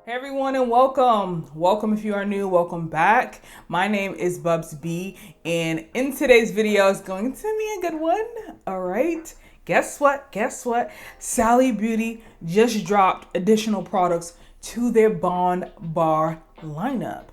Hey everyone and welcome. Welcome if you are new, welcome back. My name is Bubs B and in today's video is going to be a good one. All right. Guess what? Sally Beauty just dropped additional products to their Bondbar lineup.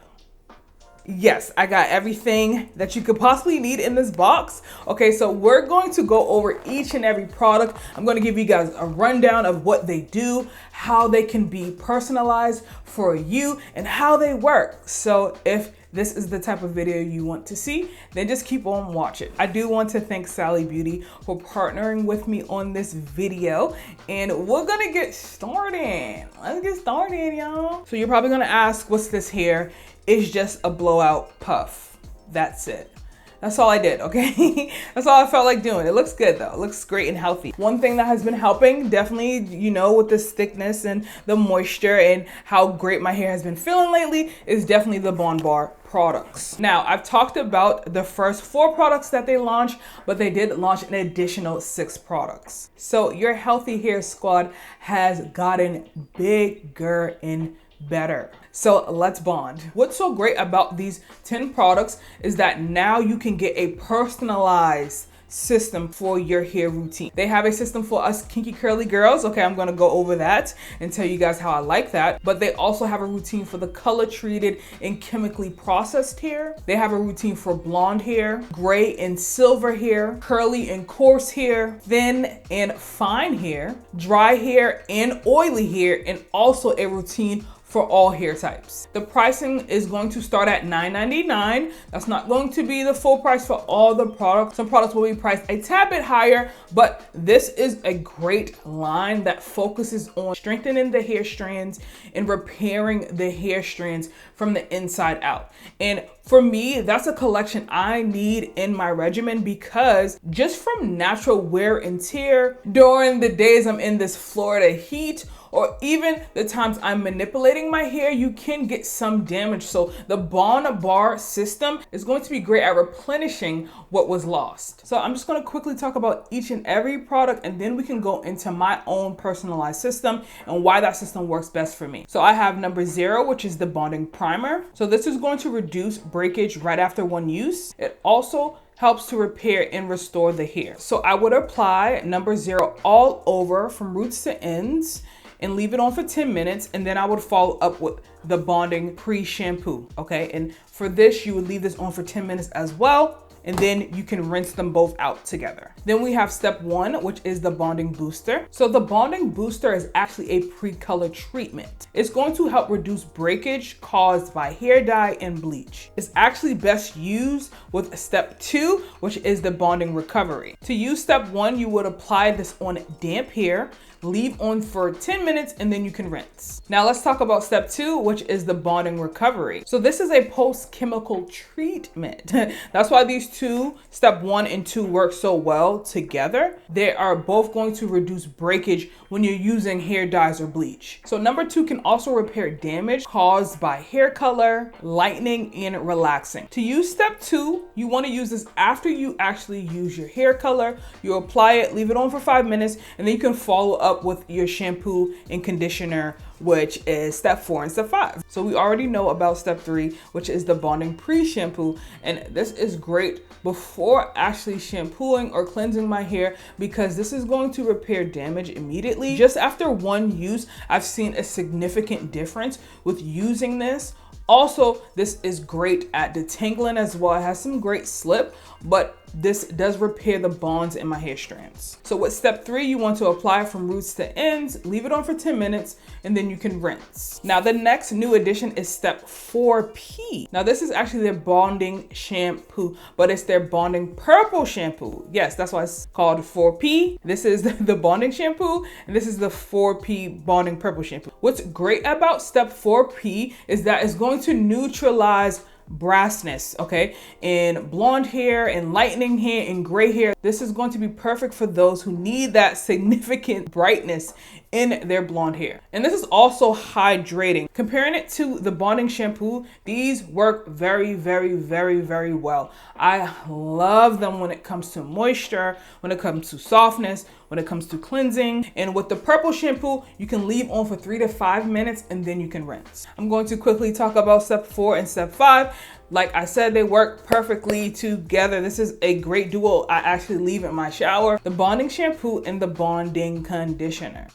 Yes, I got everything that you could possibly need in this box. Okay, so we're going to go over each and every product. I'm going to give you guys a rundown of what they do, how they can be personalized for you, and how they work. So if this is the type of video you want to see, then just keep on watching. I do want to thank Sally Beauty for partnering with me on this video, and we're gonna get started. Let's get started, y'all. So you're probably gonna ask, what's this here? It's just a blowout puff. That's it. That's all I did, okay? That's all I felt like doing. It looks good though. It looks great and healthy. One thing that has been helping, definitely, you know, with this thickness and the moisture and how great my hair has been feeling lately, is definitely the Bondbar products. Now, I've talked about the first 4 products that they launched, but they did launch an additional 6 products. So your healthy hair squad has gotten bigger and better. So let's bond. What's so great about these 10 products is that now you can get a personalized system for your hair routine. They have a system for us kinky curly girls. Okay, I'm gonna go over that and tell you guys how I like that. But they also have a routine for the color treated and chemically processed hair. They have a routine for blonde hair, gray and silver hair, curly and coarse hair, thin and fine hair, dry hair and oily hair, and also a routine for all hair types. The pricing is going to start at $9.99. That's not going to be the full price for all the products. Some products will be priced a tad bit higher, but this is a great line that focuses on strengthening the hair strands and repairing the hair strands from the inside out. And for me, that's a collection I need in my regimen, because just from natural wear and tear during the days I'm in this Florida heat, or even the times I'm manipulating my hair, you can get some damage. So the Bondbar system is going to be great at replenishing what was lost. So I'm just going to quickly talk about each and every product, and then we can go into my own personalized system and why that system works best for me. So I have number 0, which is the Bonding Primer. So this is going to reduce breakage right after one use. It also helps to repair and restore the hair. So I would apply number 0 all over from roots to ends and leave it on for 10 minutes. And then I would follow up with the Bondbar Pre Shampoo, okay? And for this, you would leave this on for 10 minutes as well. And then you can rinse them both out together. Then we have step 1, which is the bonding booster. So the bonding booster is actually a pre-color treatment. It's going to help reduce breakage caused by hair dye and bleach. It's actually best used with step 2, which is the bonding recovery. To use step 1, you would apply this on damp hair, leave on for 10 minutes, and then you can rinse. Now let's talk about step 2, which is the bonding recovery. So this is a post-chemical treatment. That's why these two, step 1 and 2, work so well together. They are both going to reduce breakage when you're using hair dyes or bleach. So number 2 can also repair damage caused by hair color, lightening, and relaxing. To use step 2, you want to use this after you actually use your hair color. You apply it, leave it on for 5 minutes, and then you can follow up with your shampoo and conditioner, which is step 4 and step 5. So we already know about step 3, which is the Bonding Pre Shampoo. And this is great before actually shampooing or cleansing my hair, because this is going to repair damage immediately. Just after one use, I've seen a significant difference with using this. Also, this is great at detangling as well. It has some great slip, but this does repair the bonds in my hair strands. So with step 3, you want to apply from roots to ends, leave it on for 10 minutes, and then you can rinse. Now the next new addition is step 4P. Now this is actually their bonding shampoo, but it's their bonding purple shampoo. Yes, that's why it's called 4P. This is the bonding shampoo, and this is the 4P bonding purple shampoo. What's great about step 4P is that it's going to neutralize brassness, okay, in blonde hair and lightening hair and gray hair. This is going to be perfect for those who need that significant brightness in their blonde hair. And this is also hydrating. Comparing it to the bonding shampoo, these work very, very, very, very well. I love them when it comes to moisture, when it comes to softness, when it comes to cleansing. And with the purple shampoo, you can leave on for 3 to 5 minutes and then you can rinse. I'm going to quickly talk about step 4 and step 5. Like I said, they work perfectly together. This is a great duo. I actually leave in my shower: the bonding shampoo and the bonding conditioner.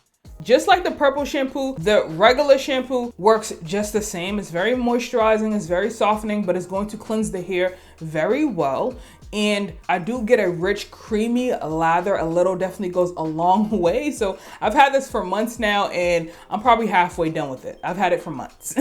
Just like the purple shampoo, the regular shampoo works just the same. It's very moisturizing, it's very softening, but it's going to cleanse the hair very well. And I do get a rich, creamy lather. A little definitely goes a long way. So I've had this for months now and I'm probably halfway done with it. I've had it for months.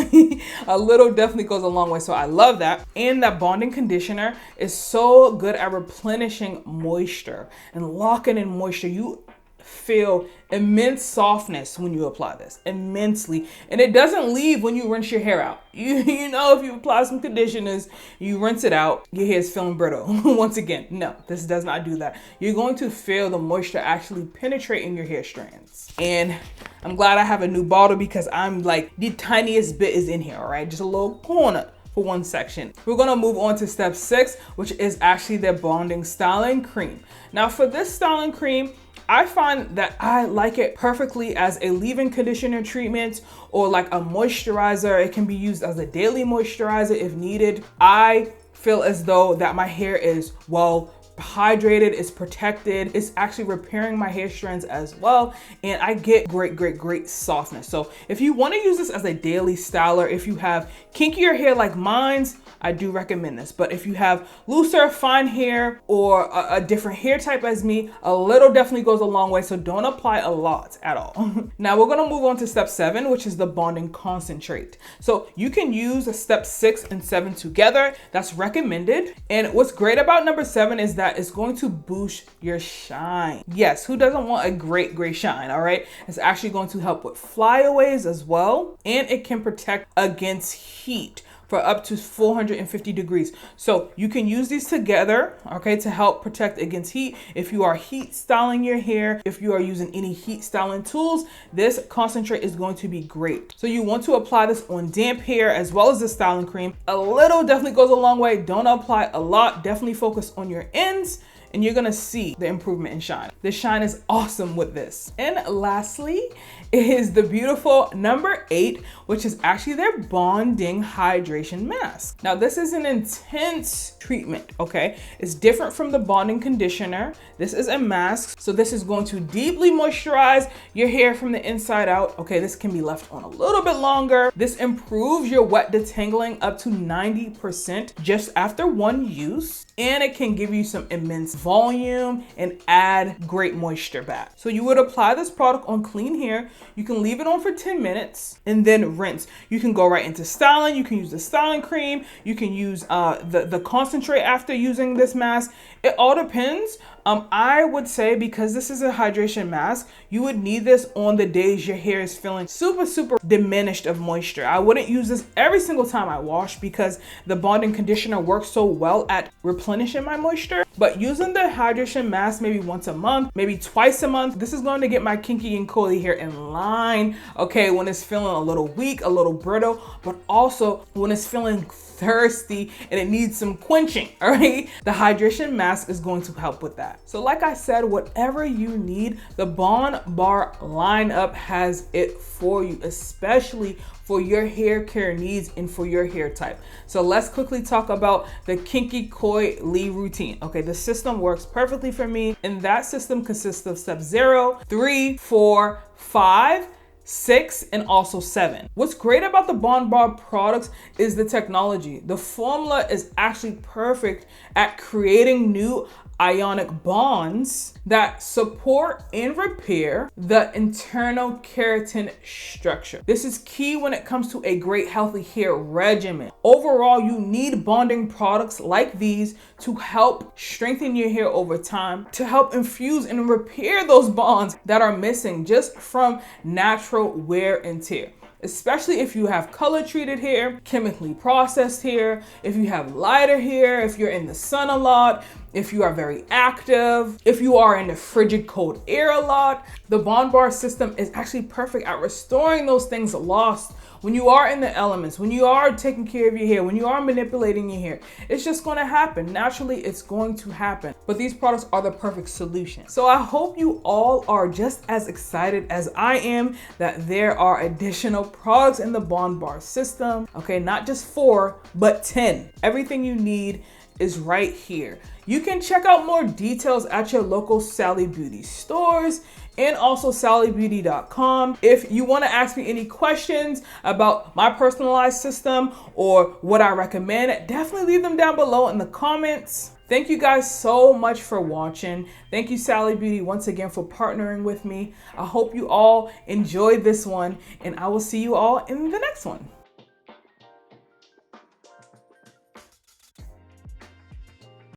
A little definitely goes a long way. So I love that. And that bonding conditioner is so good at replenishing moisture and locking in moisture. You feel immense softness when you apply this, immensely. And it doesn't leave when you rinse your hair out. You know, if you apply some conditioners, you rinse it out, your hair is feeling brittle. Once again, no, this does not do that. You're going to feel the moisture actually penetrating your hair strands. And I'm glad I have a new bottle because I'm like, the tiniest bit is in here, all right? Just a little corner for one section. We're gonna move on to step 6, which is actually their bonding styling cream. Now for this styling cream, I find that I like it perfectly as a leave-in conditioner treatment or like a moisturizer. It can be used as a daily moisturizer if needed. I feel as though that my hair is well hydrated, it's protected, it's actually repairing my hair strands as well, and I get great softness. So if you want to use this as a daily styler, if you have kinkier hair like mine's, I do recommend this. But if you have looser, fine hair or a different hair type as me, a little definitely goes a long way, so don't apply a lot at all. Now we're gonna move on to step 7, which is the bonding concentrate. So you can use step 6 and 7 together. That's recommended. And what's great about number 7 is that it's going to boost your shine. Yes, who doesn't want a great shine, all right? It's actually going to help with flyaways as well, and it can protect against heat for up to 450 degrees. So you can use these together, okay, to help protect against heat. If you are heat styling your hair, if you are using any heat styling tools, this concentrate is going to be great. So you want to apply this on damp hair as well as the styling cream. A little definitely goes a long way. Don't apply a lot. Definitely focus on your ends, and you're gonna see the improvement in shine. The shine is awesome with this. And lastly is the beautiful number 8, which is actually their bonding hydration mask. Now this is an intense treatment, okay? It's different from the bonding conditioner. This is a mask, so this is going to deeply moisturize your hair from the inside out. Okay, this can be left on a little bit longer. This improves your wet detangling up to 90% just after one use, and it can give you some immense volume and add great moisture back. So you would apply this product on clean hair. You can leave it on for 10 minutes and then rinse. You can go right into styling. You can use the styling cream. You can use the concentrate after using this mask. It all depends. I would say, because this is a hydration mask, you would need this on the days your hair is feeling super diminished of moisture. I wouldn't use this every single time I wash because the bonding conditioner works so well at replenishing my moisture. But using the hydration mask maybe once a month, maybe twice a month, this is going to get my kinky and coily hair in line, okay, when it's feeling a little weak, a little brittle, but also when it's feeling thirsty and it needs some quenching, all right? The hydration mask is going to help with that. So like I said, whatever you need, the Bondbar lineup has it for you, especially for your hair care needs and for your hair type. So let's quickly talk about the kinky coily routine. Okay, the system works perfectly for me, and that system consists of step 0, 3, 4, 5, 6, and also 7. What's great about the Bondbar products is the technology. The formula is actually perfect at creating new ionic bonds that support and repair the internal keratin structure. This is key when it comes to a great healthy hair regimen. Overall, you need bonding products like these to help strengthen your hair over time, to help infuse and repair those bonds that are missing just from natural wear and tear. especially if you have color treated hair, chemically processed hair, if you have lighter hair, if you're in the sun a lot, if you are very active, if you are in the frigid cold air a lot. The Bondbar system is actually perfect at restoring those things lost when you are in the elements, when you are taking care of your hair, when you are manipulating your hair. It's just going to happen. Naturally, it's going to happen. But these products are the perfect solution. So I hope you all are just as excited as I am that there are additional products in the Bondbar system. Okay, not just 4, but 10. Everything you need is right here. You can check out more details at your local Sally Beauty stores and also sallybeauty.com. If you want to ask me any questions about my personalized system or what I recommend, definitely leave them down below in the comments. Thank you guys so much for watching. Thank you, Sally Beauty, once again for partnering with me. I hope you all enjoyed this one, and I will see you all in the next one.